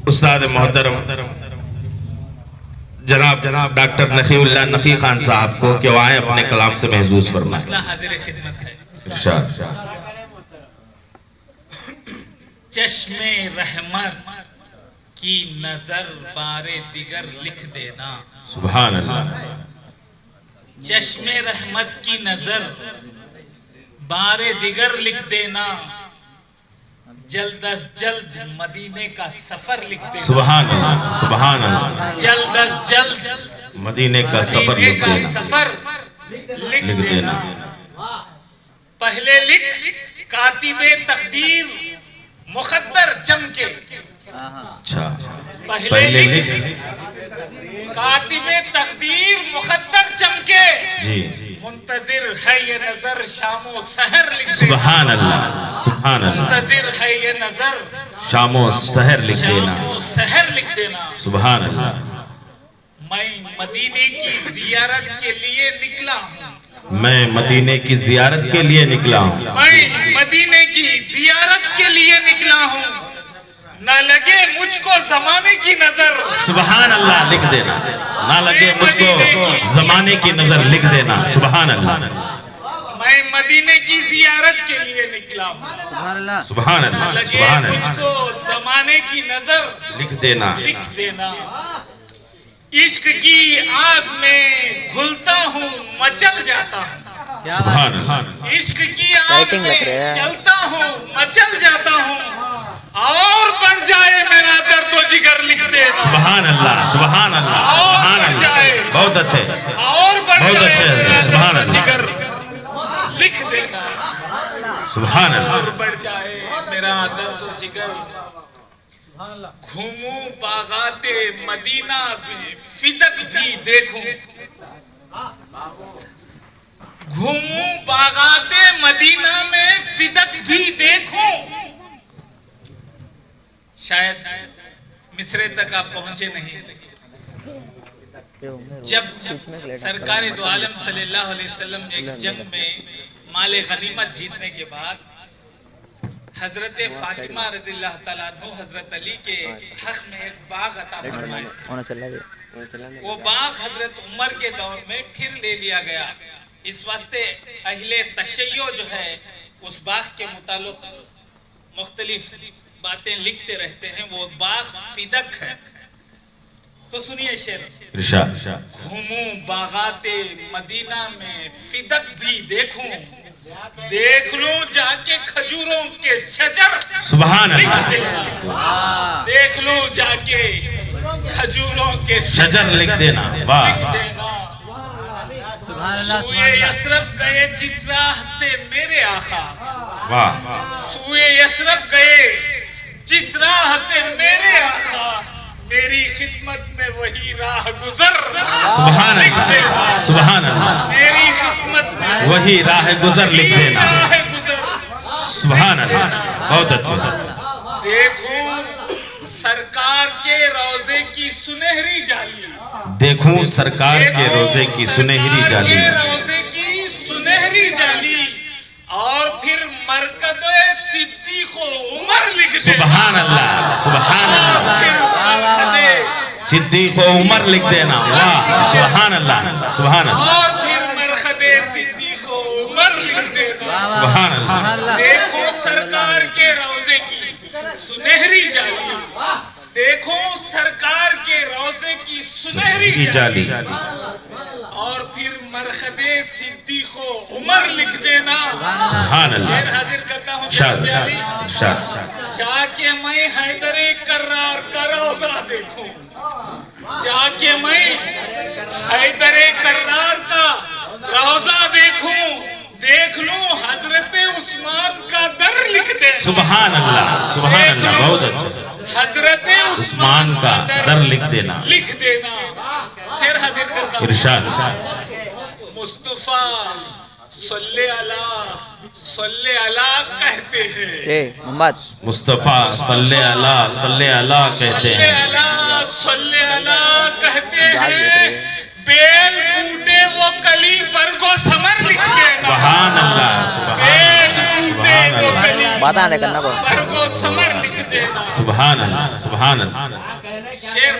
استاد محترم جناب ڈاکٹر نقی اللہ نقی خان صاحب کو کہ وہ آئیں اپنے کلام سے محظوظ فرمائیں. حاضر خدمت ہے. ارشاد. چشم رحمت کی نظر بار دیگر لکھ دینا. سبحان اللہ. چشم رحمت کی نظر بار دیگر لکھ دینا. جلد از جلد مدینے کا سفر لکھ دینا. سبحان اللہ. سبحان اللہ. جلد از جلد مدینے کا سفر مدینے لکھ کا دینا. سفر لکھ دینا. پہلے لکھ کاتب تقدیر مقدر چمکے. اچھا. پہلے لکھ کاتب تقدیر مقدر چمکے. جی. منتظر ہے یہ نظر شام و سحر لکھ دینا. سبحان اللہ. سبحان اللہ. منتظر ہے یہ نظر شام و سحر لکھ دینا. شام و سحر لکھ دینا. سبحان اللہ. میں مدینے کی زیارت کے لیے نکلا ہوں. میں مدینے کی زیارت کے لیے نکلا ہوں. میں مدینے کی زیارت کے لیے نکلا ہوں. نہ لگے مجھ کو زمانے کی نظر. سبحان اللہ. لکھ دینا. نہ لگے مجھ کو زمانے کی نظر لکھ دینا. سبحان اللہ. میں مدینے کی زیارت کے لیے نکلا ہوں. سبحان نہ اللہ. لگے سبحان مجھ اللہ. کو زمانے کی نظر لکھ دینا. لکھ دینا. عشق کی آگ میں گھلتا ہوں مچل جاتا ہوں. سبحان اللہ. عشق کی آگ میں چلتا ہوں مچل جاتا ہوں. اور بڑھ جائے میرا درد و جگر لکھ دینا. سبحان اللہ. سبحان اللہ. سبحان اللہ. بہت اچھے. اور بڑھ بہت جائے اچھے. میرا سبحان درد و اللہ. جگر لکھ دینا. سبحان اور اللہ. بڑھ جائے میرا درد و جگر. گھوموں باغات مدینہ بھی فدق بھی دیکھوں. گھوموں باغات مدینہ میں فدق بھی دیکھوں. شاید مصرے تک آپ پہنچے نہیں. جب سرکار دو عالم صلی اللہ علیہ وسلم نے ایک جنگ میں مال غنیمت جیتنے کے بعد حضرت فاطمہ رضی اللہ تعالیٰ عنہ حضرت علی کے حق میں ایک باغ عطا فرمائے. وہ باغ حضرت عمر کے دور میں پھر لے لیا گیا. اس واسطے اہل تشیع جو ہے اس باغ کے متعلق مختلف باتیں لکھتے رہتے ہیں. وہ باغ فدق ہے. تو سنیے شعر. ارشاد. گھوموں باغات مدینہ میں فدق بھی دیکھوں. دیکھ لوں جا کے کھجوروں کے شجر. سبحان لکھ اللہ. دینا. دیکھ لوں جا کے کھجوروں کے شجر لکھ دینا. واہ. لکھ دینا. سوئے یثرب گئے جس راہ سے میرے آقا. واہ. سوئے یثرب گئے جس راہ سے میرے آقا. میری قسمت میں وہی راہ گزر. سبحان لکھ اللہ. دینا. سبحان اللہ. میری قسمت میں وہی راہ گزر لکھ دینا. راہ گزر. سبحان اللہ. بہت اچھے. دیکھوں سرکار کے روزے کی سنہری جالی. دیکھوں سرکار کے روزے کی سنہری جالی. سرکار کے روزے کی سنہری جالی. اور پھر مرکز صدیق و عمر لکھ دینا. سبحان اللہ. سبحان اللہ. صدیق و عمر لکھ دینا. واہ. سبحان اللہ. سبحان اللہ. اور پھر مرکز صدیق و عمر لکھ دینا. سبحان اللہ. دیکھو سرکار کے روزے کی سنہری جالی. دیکھو سرکار کے روزے کی سنہری جالی. اور پھر مرخد صدیق و عمر لکھ دینا. سبحان اللہ. شعر حاضر کرتا ہوں. ارشاد. ارشاد. جا کے میں حیدر کرار کا روزہ دیکھوں. جا کے میں حیدر کرار کا روزہ دیکھوں. دیکھ لوں حضرت عثمان کا در لکھ دینا. سبحان اللہ. سبحان اللہ. بہت اچھا. حضرت عثمان کا در لکھ دینا. لکھ دینا. شعر حاضر کرتا ہوں. ارشاد. مصطفیٰ صلی اللہ کہتے ہیں. مصطفیٰ صلی اللہ کہتے ہیں. صلی اللہ کہتے ہیں. بیل بوٹے وہ کلی برگو سمر لکھ دینا. سبحان اللہ. سبحان بیل اللہ. بوٹے وہ کلی بات آنے کرنا کو برگو سمر لکھ دینا. سبحان اللہ سبحان اللہ شیر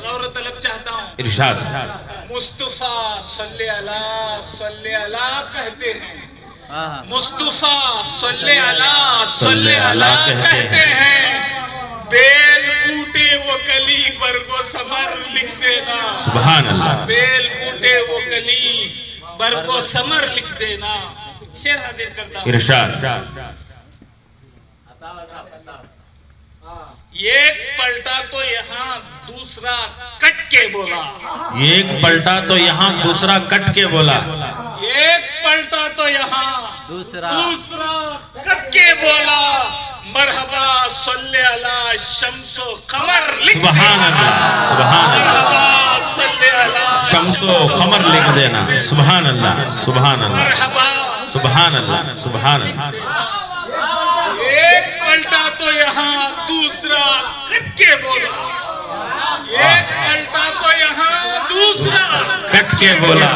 غور طلب چاہتا ہوں. ارشاد مصطفیٰ صلی اللہ کہتے ہیں. مصطفیٰ صلی اللہ کہتے ہیں. بیل بوٹے وہ کلی برگو ثمر لکھ دینا. سبحان اللہ. بیل بوٹے وہ کلی برگو ثمر لکھ دینا. شیر حاضر کرتا ہوں. ارشاد ایک پلٹا تو یہاں دوسرا کٹ کے بولا. ایک پلٹا تو یہاں دوسرا کٹ کے بولا. ایک پلٹا تو یہاں دوسرا کٹ کے بولا. مرحبا صلی اللہ شمس و قمر لکھ دینا. سبحان اللہ سبحان اللہ. مرحبا صلی اللہ شمس و قمر لکھ دینا. سبحان اللہ سبحان اللہ. مرحبا سبحان اللہ سبحان اللہ. ایک پلٹا تو یہاں دوسرا کٹ کے بولا. ایک پلٹا تو یہاں دوسرا کٹ کے بولا.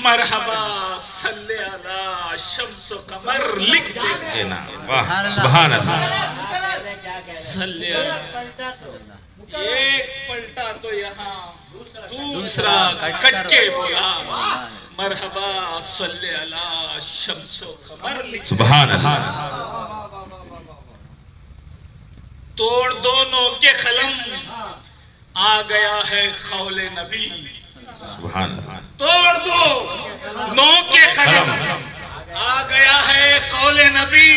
مرحبا صلی اللہ شمس و قمر لکھ دینا. واہ سبحان اللہ. صلی اللہ. ایک پلٹا تو یہاں دوسرا کٹ کے بولا. مرحبا صلی اللہ شمس و قمر لکھ. سبحان اللہ. توڑ دونوں کے قلم آ گیا ہے قول نبی. سبحان اللہ. توڑ دو نو کے قلم آ گیا ہے قول نبی.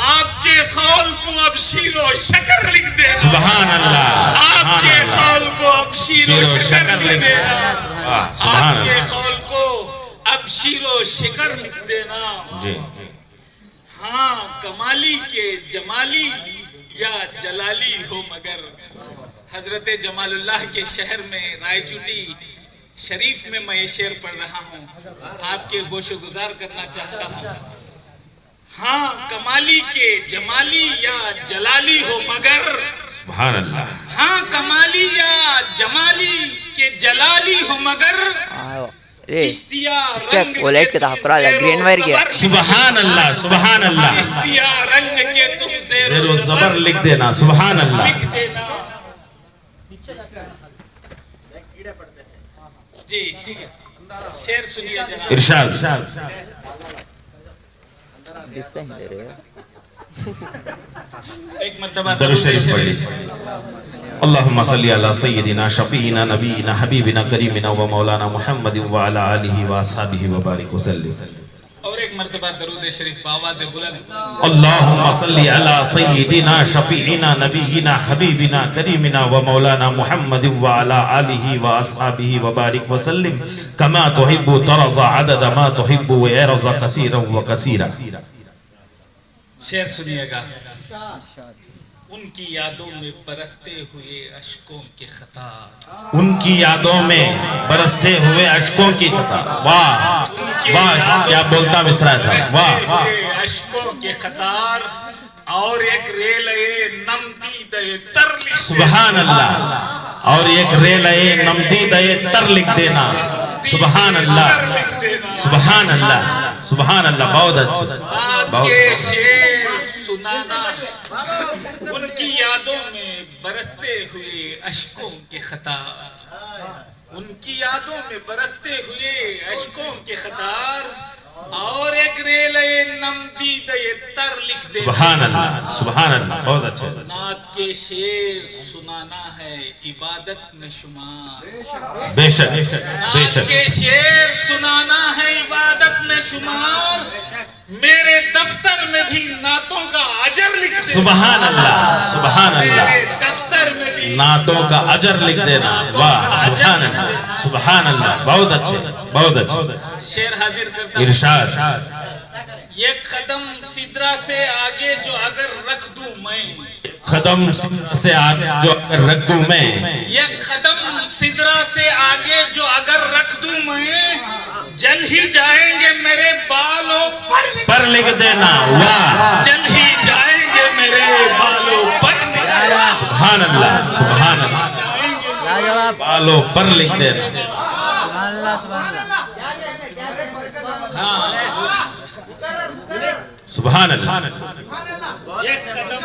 آپ کے قول کو اب شیر و شکر لکھ دینا. سبحان اللہ. آپ کے قول کو اب شیر و شکر لکھ دینا. آپ کے قول کو اب شیر و شکر لکھ دینا. جی ہاں کمالی کے جمالی یا جلالی ہو مگر. حضرت جمال اللہ کے شہر میں رائے چوٹی شریف میں میں یہ شعر پڑھ رہا ہوں. آپ کے گوش گزار کرنا چاہتا ہوں. ہاں کمالی کے جمالی یا جلالی ہو مگر. سبحان اللہ. ہاں کمالی یا جمالی کے جلالی ہو مگر. چشتیا رنگ کے سبحان اللہ سبحان اللہ. چشتیا رنگ کے تم زیر و زبر لکھ دینا. سبحان اللہ. لکھ دینا. جی شعر سنیے جناب. ارشاد ایک مرتبہ درود شریف پڑھی. اللہم صلی علی سیدنا شفیعنا نبینا حبیبنا کریمنا و مولانا محمد و علی آلہ و اصحابہ و بارک وسلم. اور ایک مرتبہ درود شریف بآواز بلند. اللہم صلی علی سیدنا شفیعنا نبینا حبیبنا کریمنا و مولانا محمد و علی آلہ و اصحابہ و بارک وسلم کما تحب ترضى عدد ما تحب و يرضى کثیرا و کثیرا. شعر سنیے گا. ان کی یادوں میں برستے ہوئے اشکوں کے قطار. ان کی یادوں میں برستے ہوئے اشکوں کی قطار. واہ واہ کیا بولتا مصرع صاحب. واہ اشکوں کے قطار اور ایک ریلے نمدیدے تر لکھ. سبحان اللہ. اور ایک ریلے نمدیدے تر لکھ دینا. سبحان اللہ سبحان اللہ سبحان اللہ. بہت اچھا. آپ کے شعر سنانا. ان کی یادوں میں برستے ہوئے اشکوں کے قطار. ان کی یادوں میں برستے ہوئے اشکوں کے قطار اور ایک ریلے نمدیدے تر لکھ دے. سبحان اللہ سبحان اللہ. بہت اچھا. نعت کے شعر سنانا ہے عبادت میں شمار. بے شک بے شک. نعت کے شعر سنانا ہے عبادت میں شمار. میرے دفتر میں بھی نعتوں کا اجر لکھ دینا. سبحان اللہ سبحان اللہ. میرے دفتر میں بھی نعتوں کا اجر لکھ دینا. واہ سبحان اللہ سبحان اللہ. بہت اچھے بہت اچھے. شعر حاضر کرتا ہوں. ارشاد. ایک قدم سدرا سے آگے جو اگر رکھ دوں میں. قدم سے آگے جو اگر رکھ دوں میں. ایک قدم سدرا سے آگے جو اگر رکھ دوں میں. جل ہی جائیں گے میرے بالوں پر لکھ دینا. واہ جل ہی جائیں گے میرے بالوں پر. سبحان اللہ سبحان اللہ. بالوں پر لکھ دینا. ہاں سبحان اللہ. ایک قدم